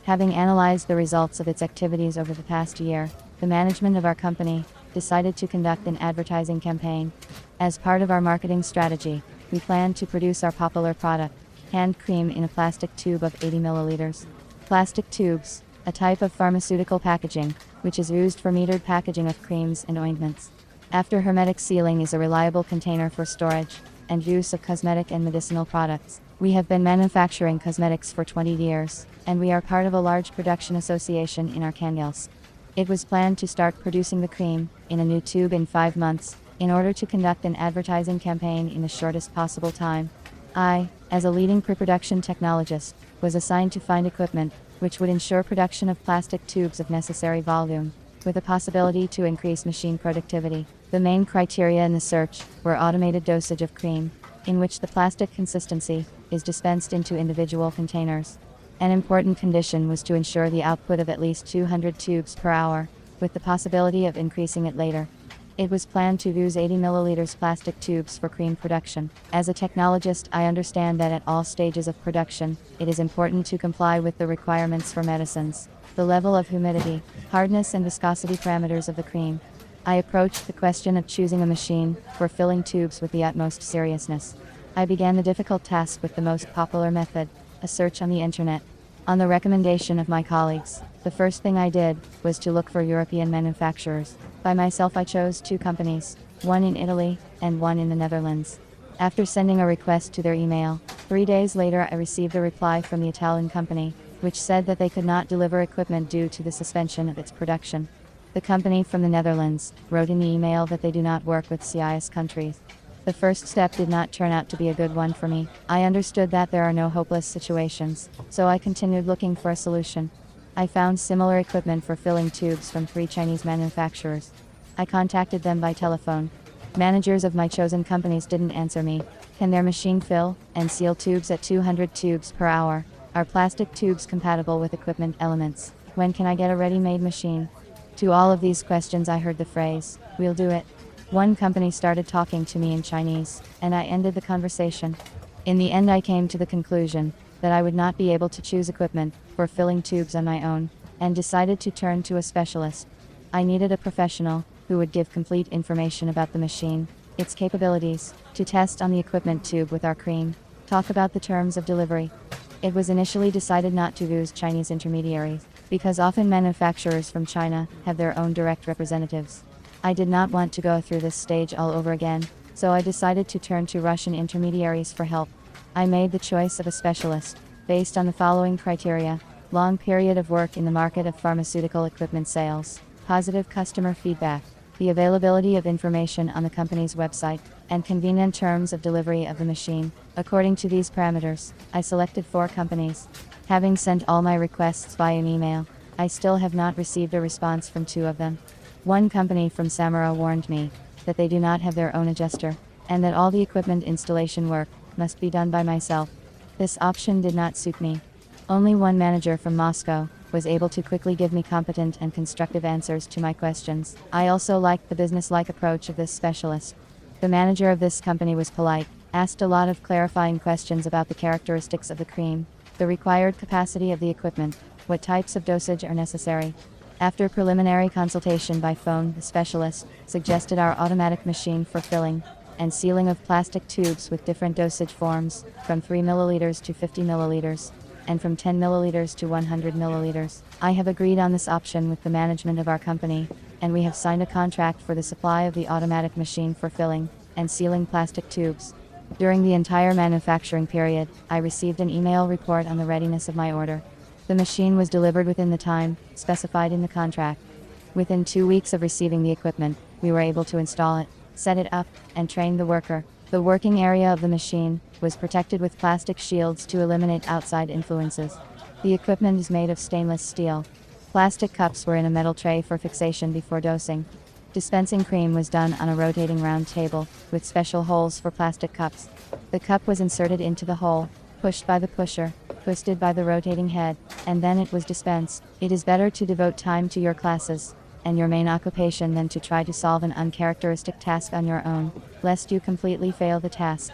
Having analyzed the results of its activities over the past year, the management of our company decided to conduct an advertising campaign. As part of our marketing strategy, we plan to produce our popular product, hand cream in a plastic tube of 80 milliliters. Plastic tubes, a type of pharmaceutical packaging, which is used for metered packaging of creams and ointments. After hermetic sealing is a reliable container for storage and use of cosmetic and medicinal products. We have been manufacturing cosmetics for 20 years, and we are part of a large production association in Arkhangelsk. It was planned to start producing the cream in a new tube in 5 months, in order to conduct an advertising campaign in the shortest possible time. I, as a leading pre-production technologist, was assigned to find equipment which would ensure production of plastic tubes of necessary volume, with a possibility to increase machine productivity. The main criteria in the search were automated dosage of cream, in which the plastic consistency is dispensed into individual containers. An important condition was to ensure the output of at least 200 tubes per hour, with the possibility of increasing it later. It was planned to use 80 milliliters plastic tubes for cream production. As a technologist, I understand that at all stages of production, it is important to comply with the requirements for medicines, the level of humidity, hardness and viscosity parameters of the cream. I approached the question of choosing a machine for filling tubes with the utmost seriousness. I began the difficult task with the most popular method, a search on the internet. On the recommendation of my colleagues, the first thing I did was to look for European manufacturers. By myself I chose 2 companies, one in Italy and one in the Netherlands. After sending a request to their email, 3 days later I received a reply from the Italian company, which said that they could not deliver equipment due to the suspension of its production. The company from the Netherlands wrote in the email that they do not work with CIS countries. The first step did not turn out to be a good one for me. I understood that there are no hopeless situations, so I continued looking for a solution. I found similar equipment for filling tubes from 3 Chinese manufacturers. I contacted them by telephone. Managers of my chosen companies didn't answer me. Can their machine fill and seal tubes at 200 tubes per hour? Are plastic tubes compatible with equipment elements? When can I get a ready-made machine? To all of these questions I heard the phrase, "We'll do it." One company started talking to me in Chinese, and I ended the conversation. In the end I came to the conclusion that I would not be able to choose equipment for filling tubes on my own, and decided to turn to a specialist. I needed a professional who would give complete information about the machine, its capabilities, to test on the equipment tube with our cream, talk about the terms of delivery. It was initially decided not to use Chinese intermediaries, because often manufacturers from China have their own direct representatives. I did not want to go through this stage all over again, so I decided to turn to Russian intermediaries for help. I made the choice of a specialist, based on the following criteria: long period of work in the market of pharmaceutical equipment sales, positive customer feedback, the availability of information on the company's website, and convenient terms of delivery of the machine. According to these parameters, I selected 4 companies. Having sent all my requests by an email, I still have not received a response from 2 of them. One company from Samara warned me that they do not have their own adjuster, and that all the equipment installation work must be done by myself. This option did not suit me. Only one manager from Moscow was able to quickly give me competent and constructive answers to my questions. I also liked the business-like approach of this specialist. The manager of this company was polite, asked a lot of clarifying questions about the characteristics of the cream, the required capacity of the equipment, what types of dosage are necessary. After preliminary consultation by phone, the specialist suggested our automatic machine for filling and sealing of plastic tubes with different dosage forms, from 3 milliliters to 50 milliliters, and from 10 milliliters to 100 milliliters. I have agreed on this option with the management of our company, and we have signed a contract for the supply of the automatic machine for filling and sealing plastic tubes. During the entire manufacturing period, I received an email report on the readiness of my order. The machine was delivered within the time specified in the contract. Within 2 weeks of receiving the equipment, we were able to install it, set it up, and train the worker. The working area of the machine was protected with plastic shields to eliminate outside influences. The equipment is made of stainless steel. Plastic cups were in a metal tray for fixation before dosing. Dispensing cream was done on a rotating round table, with special holes for plastic cups. The cup was inserted into the hole, pushed by the pusher, twisted by the rotating head, and then it was dispensed. It is better to devote time to your classes and your main occupation than to try to solve an uncharacteristic task on your own, lest you completely fail the task.